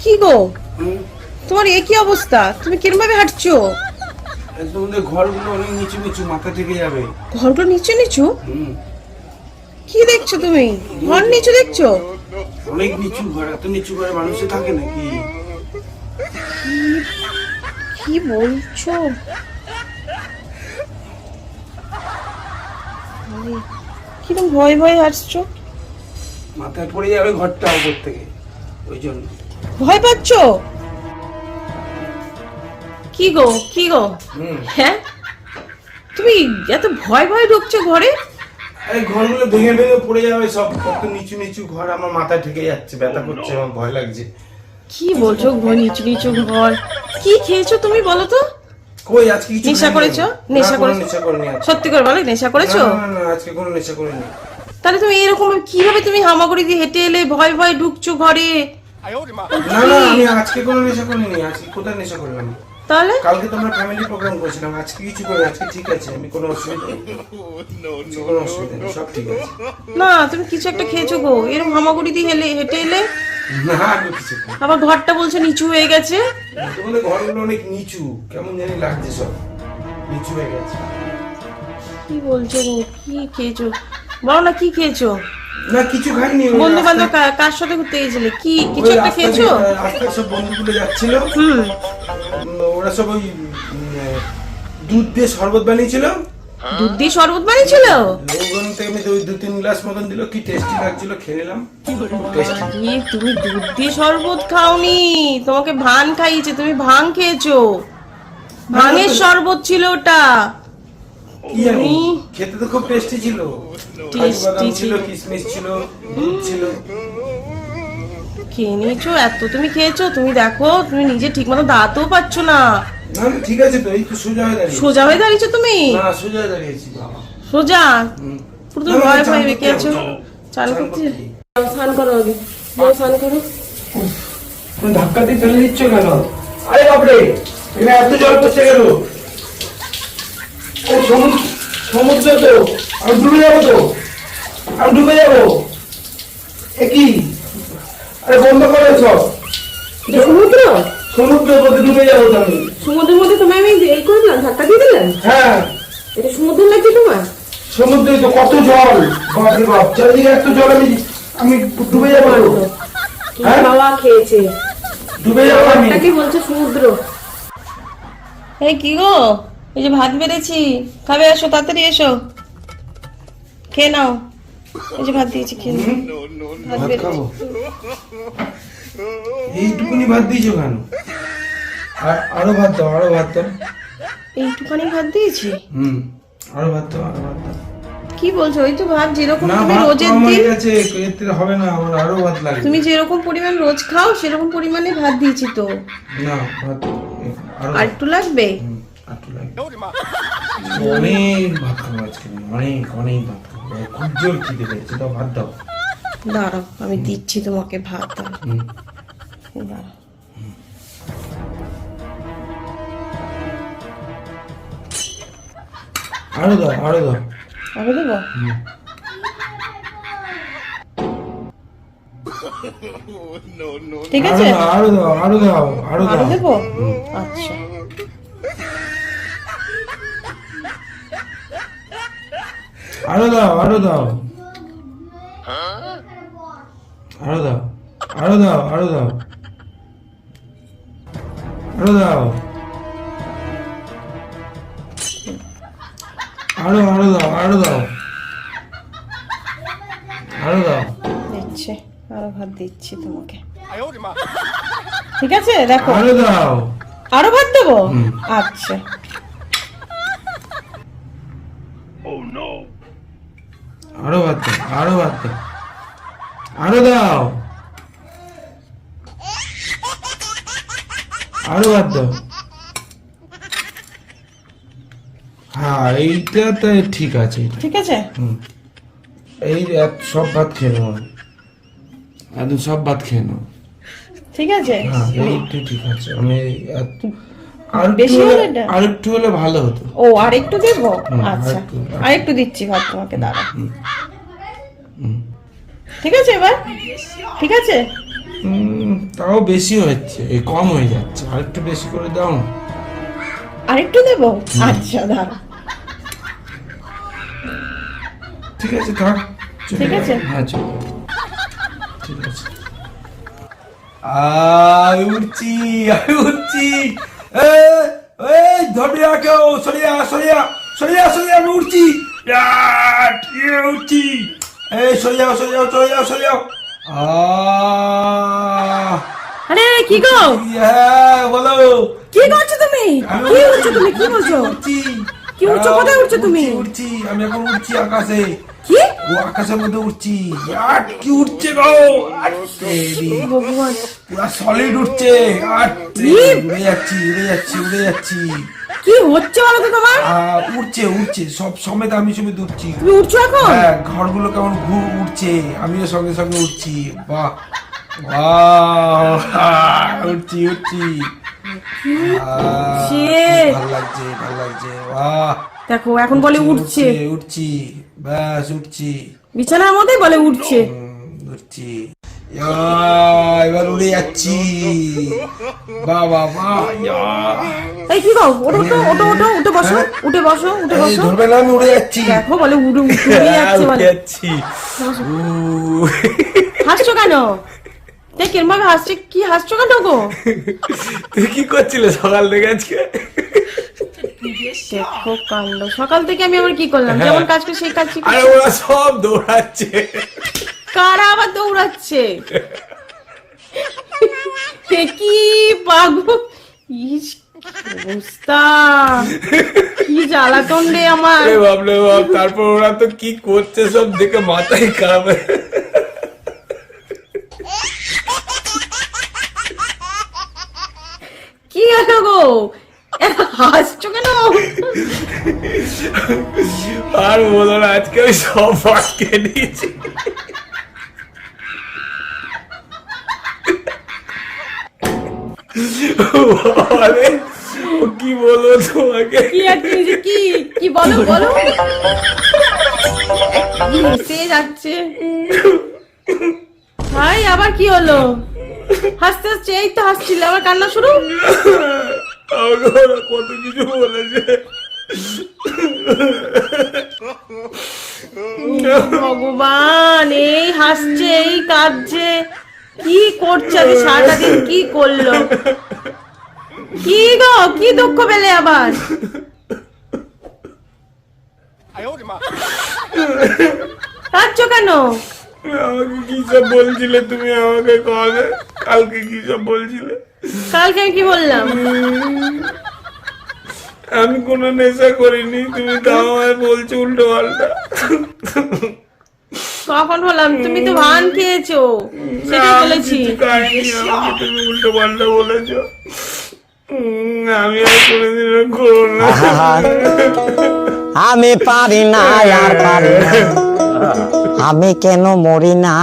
কি গো তোমার এ কি অবস্থা? তুমি কিরকম ভাবে হাঁটছো? তোমাদের ঘরগুলো অনেক নিচু নিচু, মাথা থেকে যাবে। ঘরগুলো নিচু নিচু? কি দেখছো তুমি? ঘর নিচু দেখছো? অনেক নিচু ঘর, এত নিচু ঘরে মানুষে থাকে নাকি? কি বলছো? কিরকম ভয় ভয় হাসছো? মাথায় পড়ে যাবে ঘরটা উপর থেকে, ওই জন্য ভয় পাচ্ছ? কি গো কি গো? হ্যাঁ, তুমি এত ভয় ভয় ঢুকছো ঘরে? আরে ঘরগুলো ভেঙে ভেঙে পড়ে যাবে সব, কত নিচু নিচু ঘর, আমার মাথায় ঠেকে যাচ্ছে, ব্যথা করছে, আমার ভয় লাগছে। কি বলছো? ঘর নিচু নিচু ঘর? কি খেয়েছো তুমি বলো তো? কই আজকে কিছু নেশা করেছো? নেশা করেছো? নেশা করিনি আজকে। সত্যি করে বলো, নেশা করেছো? না না আজকে কোনো নেশা করিনি। তাহলে তুমি এরকম কিভাবে তুমি হামাগুড়ি দিয়ে হেঁটে এলে, ভয় ভয় ঢুকছো ঘরে? না না আমি আজকে কোনো নেশা করিনি। আজকে কোথায় নেশা করলাম? তাহলে কালকে তোমরা ফ্যামিলি প্রোগ্রাম করেছিলাম, আজকে কিছু করি, আজকে ঠিক আছে, আমি কোনো অসুবিধা নেই, কোনো অসুবিধা নেই, সব ঠিক আছে। না, তুমি কিছু একটা খেয়েছো গো, এরকম হামাগুড়ি দিয়ে হেঁটে এলে। না আমি কিছু খাই। আবার ঘরটা বলছো নিচু হয়ে গেছে। তোমাদের ঘরগুলো অনেক নিচু, কেমন জানি লাগছে, সব নিচু হয়ে গেছে। কি বলছো গো? কি খেয়েছো বলো না, কি খেয়েছো? না কিছু খাইনি। বন্ধু বান্ধব কার সাথে ঘুরতে গেছিলে? কি কিছু একটা খেয়েছো? রাস্তায় সব বন্ধুগুলো যাচ্ছিল, ওরা সব ওই দুধ দিয়ে শরবত বানিয়েছিল। দুধ দিয়ে শরবত বানিয়েছিল? ওখান থেকে আমি ওই 2-3 গ্লাস মতন দিল, কি টেস্টি লাগছিল, খেয়ে নিলাম। কি তুমি দুধ দিয়ে শরবত খাওনি, তোমাকে ভান খাইয়েছে, তুমি ভাং খেয়েছো। ভাঙের শরবত ছিল ওটা। কি জানি, খেতে তো খুব টেস্টি ছিল, কাজু বাদাম ছিল, কিশমিশ ছিল, দুধ ছিল। খেয়ে নিয়েছো, এত তুমি খেয়েছো? তুমি দেখো, তুমি নিজে ঠিক মতো দাঁতও পাচ্ছ না। না ঠিক আছে তো, এই তো সোজা হয়ে দাঁড়িয়েছি। সোজা হয়ে দাঁড়িয়েছো তুমি? না সোজা হয়ে দাঁড়িয়েছি বাবা। সোজা? পুরো তুমি ভয় ভয় বেঁকে আছো। চান করতে স্নান করো, আগে স্নান করো। তুমি ধাক্কা দিয়ে ফেলে দিচ্ছ কেন? আরে বাপরে, এখানে এত জল পড়ছে কেন? সমুদ্র তো, আমি ডুবে যাবো তো, আমি ডুবে যাবো। কি? আরে বন্ধ করো সব। সমুদ্র? সমুদ্রের মধ্যে ডুবে যাবো তো আমি। সমুদ্রের মধ্যে তুমি আমি এই করে দিলাম, ধাক্কা দিয়ে দিলাম? হ্যাঁ এটা সমুদ্র লাগছে তোমার? সমুদ্রে তো কত জল, বাপরে বাপ, চারিদিকে এত জল, আমি ডুবে যাবো তো। হ্যাঁ হাওয়া খেয়েছে, ডুবে যাবো আমি। কি বলছে সমুদ্র? এই কি গো, এই যে ভাত বেড়েছি, খাবে? এসো তাড়াতাড়ি এসো, খেয়ে নাও। এই যে ভাত দিয়েছি, খেয়ে নাও। ভাত ভাত বেড়েছি। খাবো? এইটুকুনি ভাত দিয়েছো কেন? আরো ভাত দাও, আরো ভাত দাও। এইটুখানি ভাত দিয়েছি? আরো ভাত দাও, আরো ভাত দাও। কি বলছো? ওই তো ভাত যেরকম না তুমি ভাত রোজের কম হয়ে দিন, গেছে, এতে হবে না, আমার আরো ভাত লাগবে। তুমি যেরকম পরিমাণ রোজ খাও সেরকম পরিমাণে ভাত দিয়েছি তো। না ভাত আরো আর একটু লাগবে? একটু লাগবে। অনেক ভাত খাবো আজকে, অনেক অনেক ভাত খাবো, খুব জোর খিদে পেয়েছে, দাও ভাত দাও। দাঁড়াও, আমি দিচ্ছি তোমাকে ভাত। দাঁড়াও। আরো দাও, আরো দাও। আরো দেবো? ঠিক আছে, আরো দাও, আরো দাও, আরো আরো দাও। দেবো? আচ্ছা, আরো দাও, আরো দাও, আরো দাও, আরো দাও, আরো দাও, আরো দাও, আরো দাও, আরো দাও, আরো দাও। দিচ্ছি, আরো ভাত দিচ্ছি তোমাকে। ঠিক আছে, দেখো, আরো দাও। আরো ভাত দেবো? আচ্ছা, আরো ভাত দাও, আরো ভাত দাও, আরো দাও, আরো ভাত দাও। হ্যাঁ এইটা তো ঠিক আছে, ঠিক আছে। এই সব ভাত খেয়ে নেবো, একদম সব ভাত খেয়ে নেবো। ঠিক আছে, হ্যাঁ এইটা ঠিক আছে, আমি বেশি হলে এটা? আর একটু হলে ভালো হতো। ও আর একটু দেবো? আচ্ছা, আরেকটু। আর একটু দিচ্ছি ভাত তোমাকে, দাঁড়া। ঠিক আছে এবার? ঠিক আছে? তাও বেশি হচ্ছে, এই কম হয়ে যাচ্ছে, আর একটু বেশি করে দাও না। আরেকটু দেবো? আচ্ছা দাঁড়া। ঠিক আছে থাক, চলে ঠিক আছে? যাও। হ্যাঁ চলো, ঠিক আছে। আমি উঠছি, আমি উঠছি। ধরে রাখো, সরিয়া সরিয়া সরিয়া সরিয়া, আমি উঠছি, উঠছি। সরিয়াও সরিয়াও সরিয়াও সরিয়াও। আরে কি গো? হ্যাঁ বলো, কি করছো তুমি? কি উঠছো তুমি? কি বলছো? উঠছি। কি উঠছো? কোথায় উঠছো তুমি? উঠছি, আমি এখন উঠছি আকাশে। কি? ও আকাশের মধ্যে উঠছি। কি উঠছে গো? ভগবান, পুরা সলিড উঠছে। উড়ে যাচ্ছি উড়ে যাচ্ছি উড়ে যাচ্ছি। কি হচ্ছে বলো তো তোমার? উঠছে উঠছে সব সমেত, আমি সমেত উঠছি। তুমি উঠছো এখন? হ্যাঁ, ঘরগুলো কেমন উঠছে, আমিও সঙ্গে সঙ্গে উঠছি। বাহ বাহ, উঠছি উঠছি। ভাল লাগছে ভাল লাগছে, বাহ। দেখো এখন বলে উঠছে। উঠছি, ব্যাস উঠছি। বিছানার মধ্যে বলে উঠছে। উঠছি, এবার উড়ে যাচ্ছি। বাহ বাহ বাহ। এই কি গো? ওঠো তো, ওঠো ওঠো, উঠে বসো, উঠে বসো, উঠে বসো। ধরবে না, আমি উড়ে যাচ্ছি। দেখো বলে উড়ে উড়ে যাচ্ছে বলে। যাচ্ছি। হাসছো কেন? কিরম ভাবে হাসছে? কি হাসছো কেন গো? তুই কি করছিলে সকাল থেকে আজকে? দেখো কাণ্ড, সকাল থেকে আমি আবার কি করলাম? যেমন কাজ করে সেই কাজ কি আরে করছি। ওরা সব দৌড়াচ্ছে। কারা আবার দৌড়াচ্ছে? কি পাগল, ইস কি অবস্থা, কি জ্বালাতন রে আমার। বাবলে বাপ, তারপর ওরা তো কি করছে সব দেখে মাথায় খারাপ। কি হলো গো? হাসছো কেন? আর বলো না, আজকে আমি সব আটকে নিয়েছি। আরে ও কি বলবো তোমাকে? কি আর কি কি কি বলো বলো। হেসে যাচ্ছে ভাই, আবার কি হলো? হাসতে হাসছে, এই তো হাসছিল, আবার কান্না শুরু। আমাকে ওরা কত কিছু বলেছে। ভগবান, এই হাসছে, এই কাঁদছে, কি করছে? আজ সারাটা দিন কি করলো? কি গো, কি দুঃখ পেলে আবার? কাঁদছো কেন? আমাকে কি সব বলছিলে তুমি? আমাকে কবে কালকে কি সব বলছিলে? কালকে আমি কি বললাম? আমি কোনো নেশা করিনি, তুমি তাও আমায় বলছো উল্টো পাল্টা। কখন বললাম? তুমি তো ভান খেয়েছো, সেটাই বলেছি। আমাকে তুমি উল্টো পাল্টা বলেছো। আমি আর কোনোদিনও করবো না। আমি পারি না আর পারি না, আমি কেন মরি না।